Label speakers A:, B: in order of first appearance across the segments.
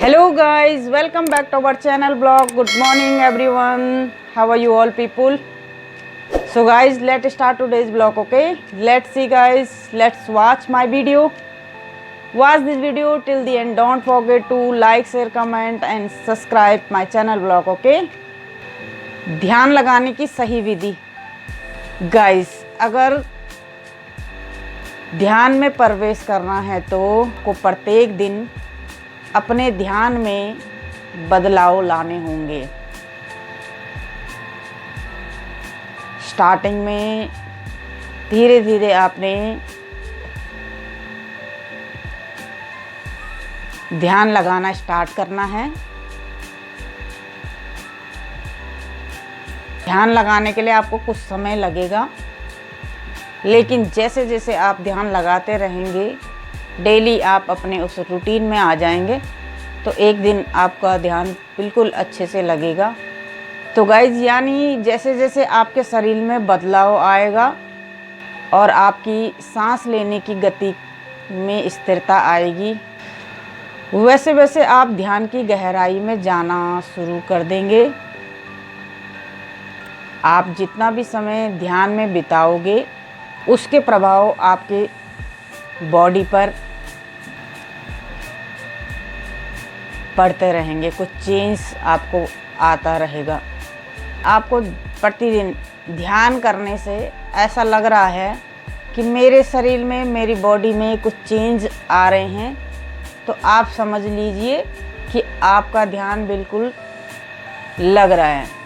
A: Hello guys, welcome back to our channel blog. Good morning everyone. How are you all people? So guys, let's start today's vlog, okay? Let's see guys, let's watch my video. Watch this video till the end. Don't forget to like, share, comment and subscribe my channel blog, okay? ध्यान लगाने की सही विधि। Guys, अगर ध्यान में प्रवेश करना है तो को प्रत्येक दिन अपने ध्यान में बदलाव लाने होंगे। स्टार्टिंग में धीरे धीरे आपने ध्यान लगाना स्टार्ट करना है। ध्यान लगाने के लिए आपको कुछ समय लगेगा, लेकिन जैसे जैसे आप ध्यान लगाते रहेंगे, डेली आप अपने उस रूटीन में आ जाएंगे तो एक दिन आपका ध्यान बिल्कुल अच्छे से लगेगा। तो गाइज, यानी जैसे जैसे आपके शरीर में बदलाव आएगा और आपकी सांस लेने की गति में स्थिरता आएगी, वैसे वैसे आप ध्यान की गहराई में जाना शुरू कर देंगे। आप जितना भी समय ध्यान में बिताओगे, उसके प्रभाव आपके बॉडी पर पड़ते रहेंगे, कुछ चेंज आपको आता रहेगा। आपको प्रतिदिन ध्यान करने से ऐसा लग रहा है कि मेरे शरीर में, मेरी बॉडी में कुछ चेंज आ रहे हैं, तो आप समझ लीजिए कि आपका ध्यान बिल्कुल लग रहा है।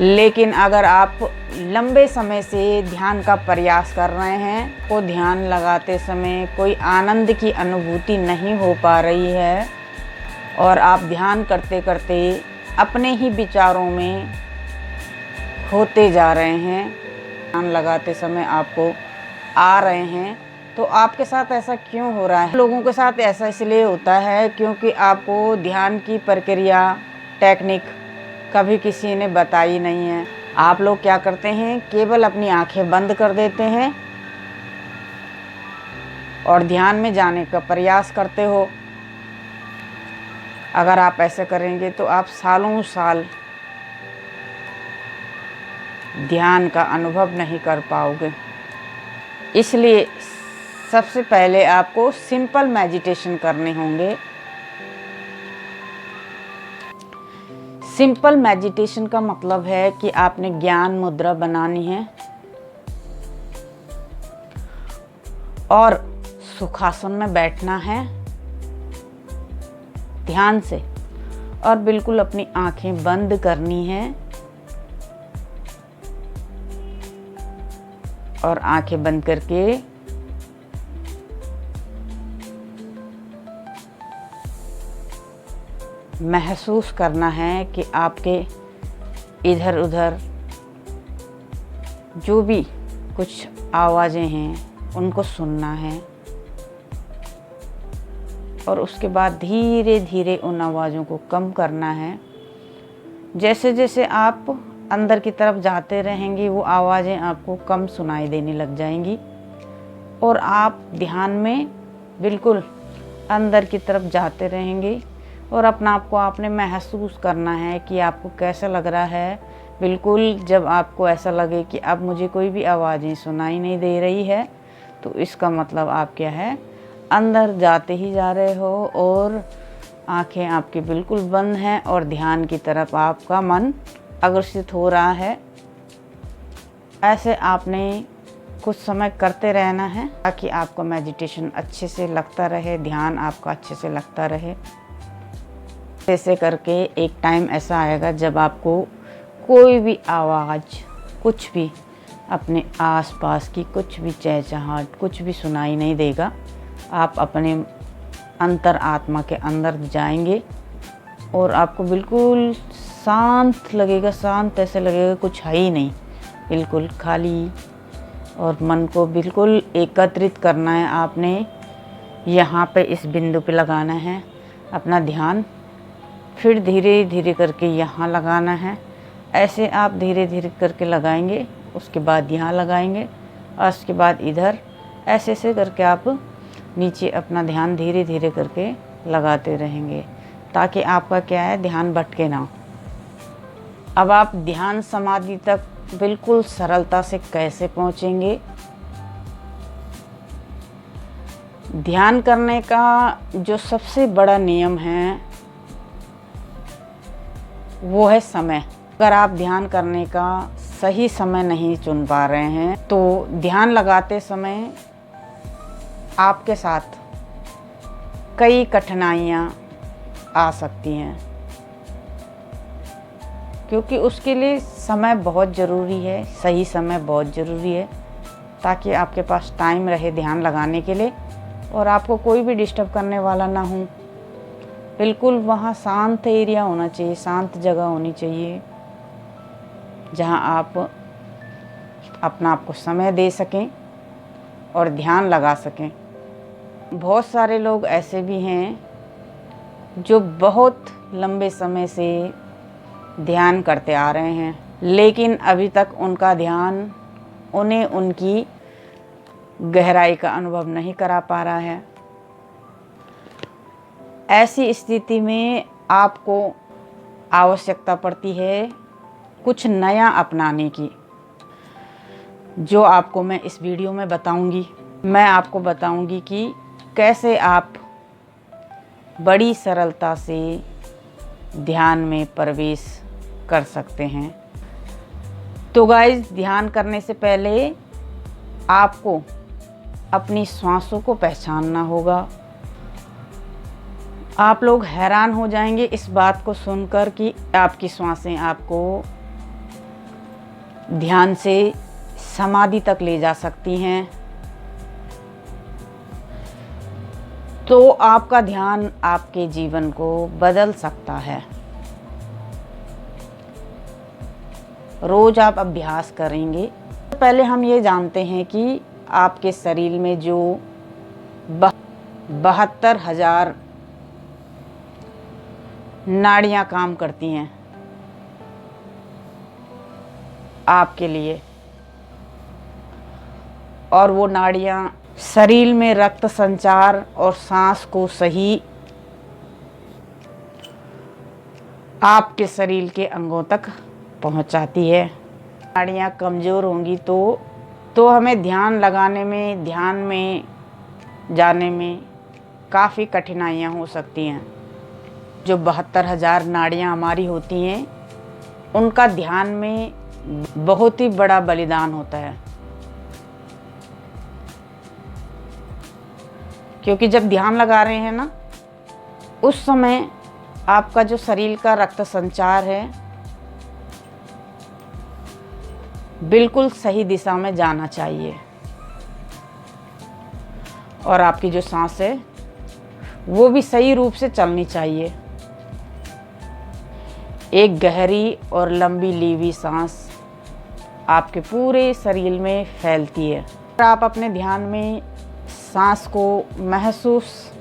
A: लेकिन अगर आप लंबे समय से ध्यान का प्रयास कर रहे हैं, तो ध्यान लगाते समय कोई आनंद की अनुभूति नहीं हो पा रही है और आप ध्यान करते करते अपने ही विचारों में होते जा रहे हैं, ध्यान लगाते समय आपको आ रहे हैं, तो आपके साथ ऐसा क्यों हो रहा है? लोगों के साथ ऐसा इसलिए होता है क्योंकि आपको ध्यान की प्रक्रिया, टेक्निक कभी किसी ने बताई नहीं है। आप लोग क्या करते हैं, केवल अपनी आंखें बंद कर देते हैं और ध्यान में जाने का प्रयास करते हो। अगर आप ऐसे करेंगे तो आप सालों साल ध्यान का अनुभव नहीं कर पाओगे। इसलिए सबसे पहले आपको सिंपल मेडिटेशन करने होंगे। सिंपल मेडिटेशन का मतलब है कि आपने ज्ञान मुद्रा बनानी है और सुखासन में बैठना है ध्यान से, और बिल्कुल अपनी आंखें बंद करनी है और आंखें बंद करके महसूस करना है कि आपके इधर उधर जो भी कुछ आवाज़ें हैं उनको सुनना है, और उसके बाद धीरे धीरे उन आवाज़ों को कम करना है। जैसे जैसे आप अंदर की तरफ जाते रहेंगे, वो आवाज़ें आपको कम सुनाई देने लग जाएंगी और आप ध्यान में बिल्कुल अंदर की तरफ जाते रहेंगे। और अपना आपको आपने महसूस करना है कि आपको कैसा लग रहा है। बिल्कुल जब आपको ऐसा लगे कि अब मुझे कोई भी आवाज़ें सुनाई नहीं दे रही है, तो इसका मतलब आप क्या है, अंदर जाते ही जा रहे हो और आंखें आपकी बिल्कुल बंद हैं और ध्यान की तरफ आपका मन अग्रसित हो रहा है। ऐसे आपने कुछ समय करते रहना है ताकि आपका मेडिटेशन अच्छे से लगता रहे, ध्यान आपका अच्छे से लगता रहे। ऐसे करके एक टाइम ऐसा आएगा जब आपको कोई भी आवाज़, कुछ भी अपने आसपास की कुछ भी चहचहाट, कुछ भी सुनाई नहीं देगा। आप अपने अंतर आत्मा के अंदर जाएंगे और आपको बिल्कुल शांत लगेगा। शांत ऐसे लगेगा कुछ है ही नहीं, बिल्कुल खाली, और मन को बिल्कुल एकत्रित करना है। आपने यहाँ पे इस बिंदु पे लगाना है अपना ध्यान, फिर धीरे धीरे करके यहाँ लगाना है। ऐसे आप धीरे धीरे करके लगाएंगे, उसके बाद यहाँ लगाएंगे और उसके बाद इधर, ऐसे ऐसे करके आप नीचे अपना ध्यान धीरे धीरे करके लगाते रहेंगे। ताकि आपका क्या है, ध्यान भटके ना। अब आप ध्यान समाधि तक बिल्कुल सरलता से कैसे पहुंचेंगे? ध्यान करने का जो सबसे बड़ा नियम है वो है समय। अगर आप ध्यान करने का सही समय नहीं चुन पा रहे हैं तो ध्यान लगाते समय आपके साथ कई कठिनाइयाँ आ सकती हैं, क्योंकि उसके लिए समय बहुत ज़रूरी है, सही समय बहुत ज़रूरी है, ताकि आपके पास टाइम रहे ध्यान लगाने के लिए और आपको कोई भी डिस्टर्ब करने वाला ना हो। बिल्कुल वहाँ शांत एरिया होना चाहिए, शांत जगह होनी चाहिए जहाँ आप अपना आप को समय दे सकें और ध्यान लगा सकें। बहुत सारे लोग ऐसे भी हैं जो बहुत लंबे समय से ध्यान करते आ रहे हैं, लेकिन अभी तक उनका ध्यान उन्हें उनकी गहराई का अनुभव नहीं करा पा रहा है। ऐसी स्थिति में आपको आवश्यकता पड़ती है कुछ नया अपनाने की, जो आपको मैं इस वीडियो में बताऊंगी। मैं आपको बताऊंगी कि कैसे आप बड़ी सरलता से ध्यान में प्रवेश कर सकते हैं। तो गाइस, ध्यान करने से पहले आपको अपनी सांसों को पहचानना होगा। आप लोग हैरान हो जाएंगे इस बात को सुनकर कि आपकी सांसें आपको ध्यान से समाधि तक ले जा सकती हैं। तो आपका ध्यान आपके जीवन को बदल सकता है। रोज आप अभ्यास करेंगे। पहले हम ये जानते हैं कि आपके शरीर में जो 72,000 नाड़ियाँ काम करती हैं आपके लिए, और वो नाड़ियाँ शरीर में रक्त संचार और सांस को सही आपके शरीर के अंगों तक पहुंचाती है। नाड़ियाँ कमज़ोर होंगी तो हमें ध्यान लगाने में, ध्यान में जाने में काफ़ी कठिनाइयाँ हो सकती हैं। जो 72,000 नाड़ियाँ हमारी होती हैं, उनका ध्यान में बहुत ही बड़ा बलिदान होता है, क्योंकि जब ध्यान लगा रहे हैं ना, उस समय आपका जो शरीर का रक्त संचार है बिल्कुल सही दिशा में जाना चाहिए, और आपकी जो सांस है वो भी सही रूप से चलनी चाहिए। एक गहरी और लंबी ली हुई सांस आपके पूरे शरीर में फैलती है। आप अपने ध्यान में सांस को महसूस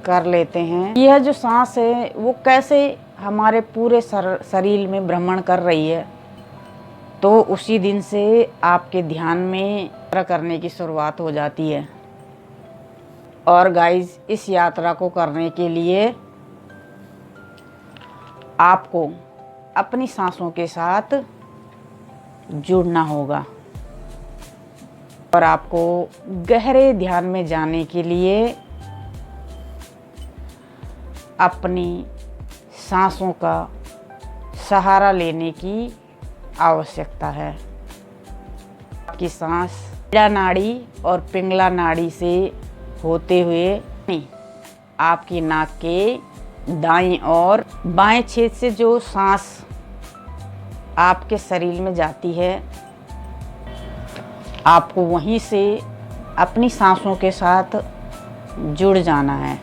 A: कर लेते हैं, यह जो सांस है वो कैसे हमारे पूरे शरीर में भ्रमण कर रही है, तो उसी दिन से आपके ध्यान में यात्रा करने की शुरुआत हो जाती है। और गाइस, इस यात्रा को करने के लिए आपको अपनी सांसों के साथ जुड़ना होगा, और आपको गहरे ध्यान में जाने के लिए अपनी सांसों का सहारा लेने की आवश्यकता है। आपकी सांस ईड़ा नाड़ी और पिंगला नाड़ी से होते हुए आपकी नाक के दाईं और बाएं छेद से जो सांस आपके शरीर में जाती है, आपको वहीं से अपनी सांसों के साथ जुड़ जाना है।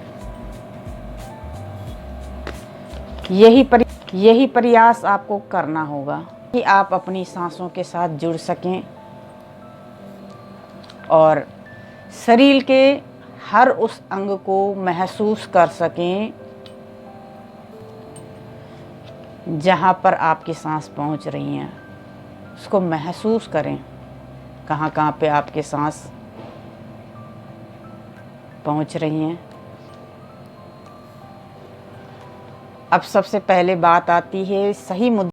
A: यही प्रयास आपको करना होगा कि आप अपनी सांसों के साथ जुड़ सकें और शरीर के हर उस अंग को महसूस कर सकें जहाँ पर आपकी सांस पहुँच रही हैं। उसको महसूस करें, कहाँ कहाँ पे आपके सांस पहुँच रही हैं। अब सबसे पहले बात आती है सही मुद्दे